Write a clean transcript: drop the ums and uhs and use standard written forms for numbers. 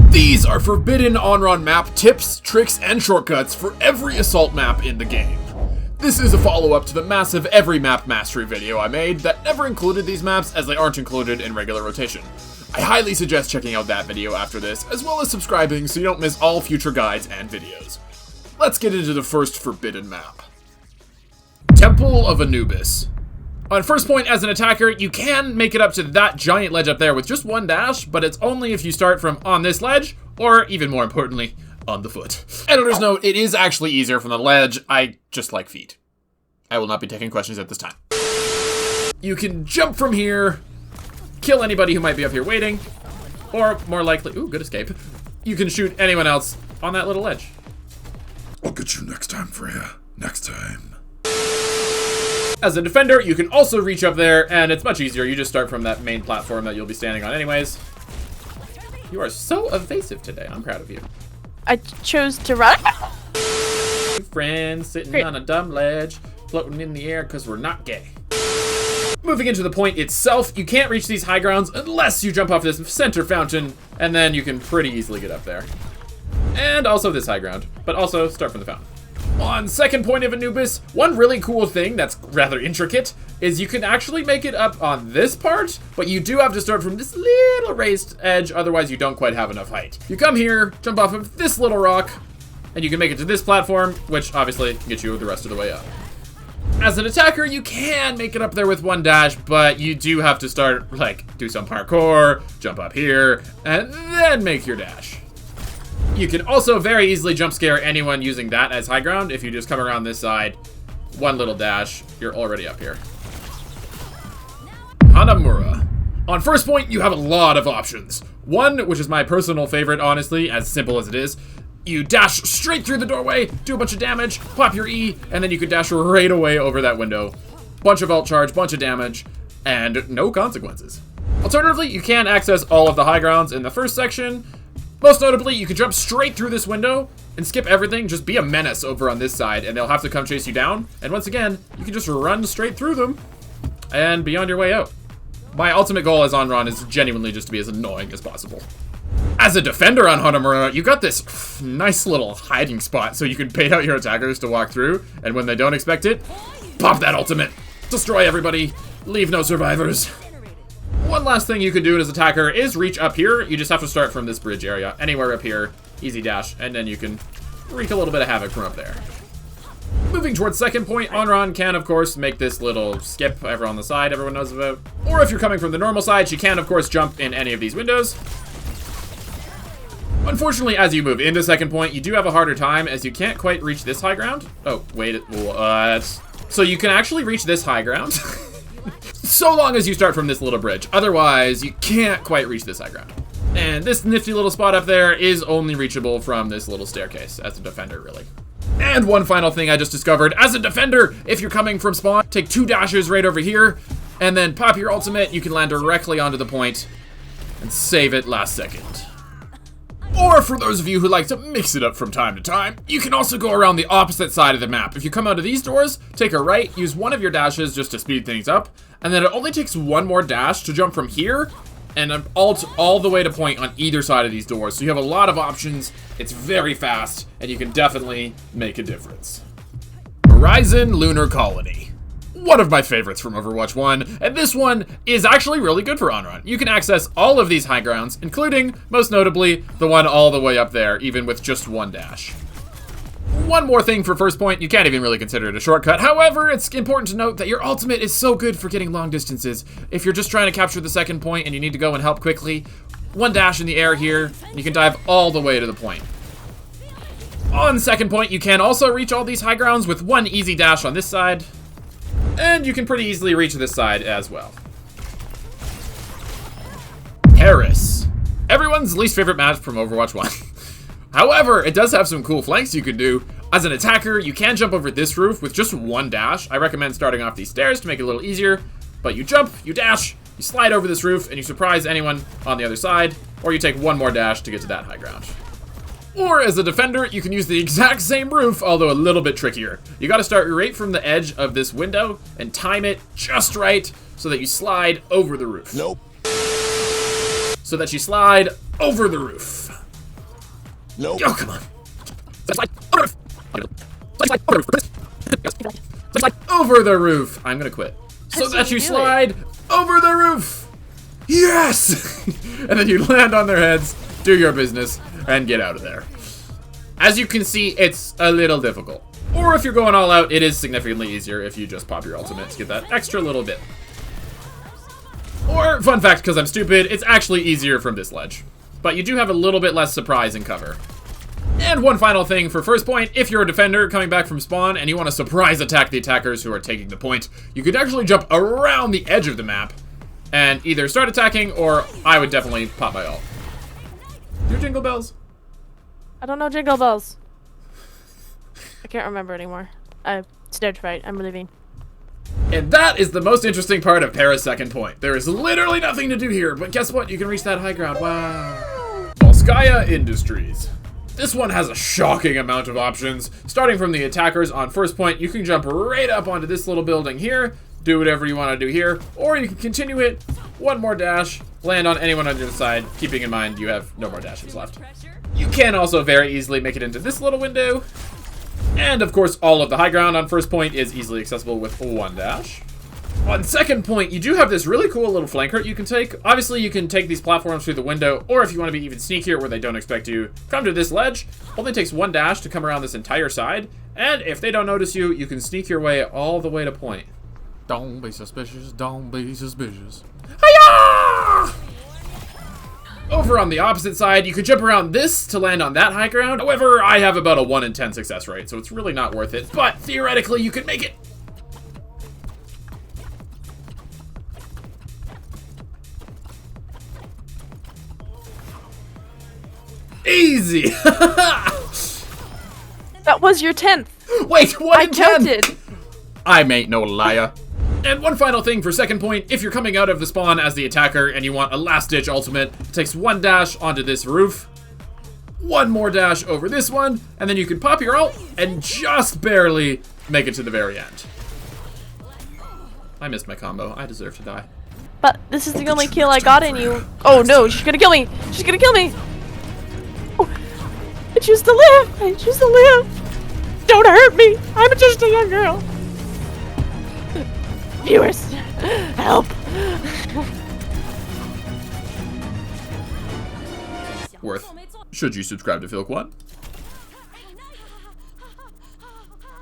These are forbidden on-run map tips, tricks, and shortcuts for every assault map in the game. This is a follow-up to the massive every map mastery video I made that never included these maps as they aren't included in regular rotation. I highly suggest checking out that video after this, as well as subscribing so you don't miss all future guides and videos. Let's get into the first forbidden map. Temple of Anubis. On first point as an attacker, you can make it up to that giant ledge up there with just one dash, but it's only if you start from on this ledge, or even more importantly, on the foot. Editor's note, it is actually easier from the ledge, I just like feet. I will not be taking questions at this time. You can jump from here, kill anybody who might be up here waiting, or more likely, ooh, good escape. You can shoot anyone else on that little ledge. I'll get you next time, Freya. Next time. As a defender, you can also reach up there, and it's much easier. You just start from that main platform that you'll be standing on anyways. You are so evasive today. I'm proud of you. I chose to run. Two friends sitting on a dumb ledge, floating in the air because we're not gay. Moving into the point itself, you can't reach these high grounds unless you jump off this center fountain, and then you can pretty easily get up there. And also this high ground, but also start from the fountain. On second point of Anubis, one really cool thing that's rather intricate is you can actually make it up on this part, but you do have to start from this little raised edge, otherwise you don't quite have enough height. You come here, jump off of this little rock, and you can make it to this platform, which obviously can get you the rest of the way up. As an attacker, you can make it up there with one dash, but you do have to start, like, do some parkour, jump up here, and then make your dash. You can also very easily jump scare anyone using that as high ground. If you just come around this side, one little dash, you're already up here. Hanamura. On first point, you have a lot of options. One, which is my personal favorite, honestly, as simple as it is. You dash straight through the doorway, do a bunch of damage, pop your E, and then you can dash right away over that window. Bunch of ult charge, bunch of damage, and no consequences. Alternatively, you can access all of the high grounds in the first section. Most notably, you can jump straight through this window and skip everything, just be a menace over on this side, and they'll have to come chase you down. And once again, you can just run straight through them and be on your way out. My ultimate goal as on-run is genuinely just to be as annoying as possible. As a defender on Hanamura, you got this nice little hiding spot so you can bait out your attackers to walk through, and when they don't expect it, pop that ultimate. Destroy everybody, leave no survivors. One last thing you can do as an attacker is reach up here. You just have to start from this bridge area. Anywhere up here, easy dash, and then you can wreak a little bit of havoc from up there. Moving towards second point, on-run can, of course, make this little skip over on the side everyone knows about. Or if you're coming from the normal side, she can, of course, jump in any of these windows. Unfortunately, as you move into second point, you do have a harder time as you can't quite reach this high ground. Oh, wait, what? So you can actually reach this high ground. So long as you start from this little bridge. Otherwise, you can't quite reach this high ground. And this nifty little spot up there is only reachable from this little staircase as a defender, really. And one final thing I just discovered. As a defender, if you're coming from spawn, take 2 dashes right over here, and then pop your ultimate. You can land directly onto the point and save it last second. Or for those of you who like to mix it up from time to time, you can also go around the opposite side of the map. If you come out of these doors, take a right, use one of your dashes just to speed things up, and then it only takes one more dash to jump from here and ult all the way to point on either side of these doors. So you have a lot of options, it's very fast, and you can definitely make a difference. Horizon Lunar Colony. One of my favorites from Overwatch 1, and this one is actually really good for on-run. You can access all of these high grounds, including, most notably, the one all the way up there, even with just one dash. One more thing for first point, you can't even really consider it a shortcut. However, it's important to note that your ultimate is so good for getting long distances. If you're just trying to capture the second point and you need to go and help quickly, one dash in the air here, and you can dive all the way to the point. On second point, you can also reach all these high grounds with one easy dash on this side, and you can pretty easily reach this side as well. Paris. Everyone's least favorite map from Overwatch 1. However, it does have some cool flanks you can do. As an attacker, you can jump over this roof with just one dash. I recommend starting off these stairs to make it a little easier. But you jump, you dash, you slide over this roof, and you surprise anyone on the other side, or you take one more dash to get to that high ground. Or as a defender, you can use the exact same roof, although a little bit trickier. You gotta start right from the edge of this window and time it just right so that you slide over the roof. Nope. So that you slide over the roof. Nope. Oh, come on. Over the roof. I'm gonna quit. So that you slide over the roof. Yes! And then you land on their heads, do your business, and get out of there. As you can see, it's a little difficult. Or if you're going all out, it is significantly easier if you just pop your ultimate to get that extra little bit. Or, fun fact, because I'm stupid, it's actually easier from this ledge. But you do have a little bit less surprise and cover. And one final thing for first point, if you're a defender coming back from spawn and you want to surprise attack the attackers who are taking the point, you could actually jump around the edge of the map and either start attacking, or I would definitely pop my ult. Do jingle bells? I don't know jingle bells. I can't remember anymore. Stage fright. I'm leaving. And that is the most interesting part of Para's second point. There is literally nothing to do here, but guess what? You can reach that high ground. Wow. Volskaya Industries. This one has a shocking amount of options. Starting from the attackers on first point, you can jump right up onto this little building here, do whatever you want to do here, or you can continue it, one more dash, land on anyone on your side, keeping in mind you have no more dashes left. You can also very easily make it into this little window. And of course, all of the high ground on first point is easily accessible with one dash. On second point, you do have this really cool little flanker you can take. Obviously, you can take these platforms through the window, or if you want to be even sneakier where they don't expect you, come to this ledge. Only takes one dash to come around this entire side, and if they don't notice you, you can sneak your way all the way to point. Don't be suspicious, don't be suspicious. Hiya! Over on the opposite side, you could jump around this to land on that high ground. However, I have about a 1 in 10 success rate, so it's really not worth it. But theoretically, you could make it. Easy! That was your 10th. Wait, 1 in 10? I counted. I ain't no liar. And one final thing for second point, if you're coming out of the spawn as the attacker and you want a last-ditch ultimate, it takes one dash onto this roof, one more dash over this one, and then you can pop your ult and just barely make it to the very end. I missed my combo. I deserve to die. But this is the only kill I got in you. Oh no, she's gonna kill me. She's gonna kill me. Oh, I choose to live. I choose to live. Don't hurt me. I'm just a young girl. Viewers, help. Worth. Should you subscribe to Filqon?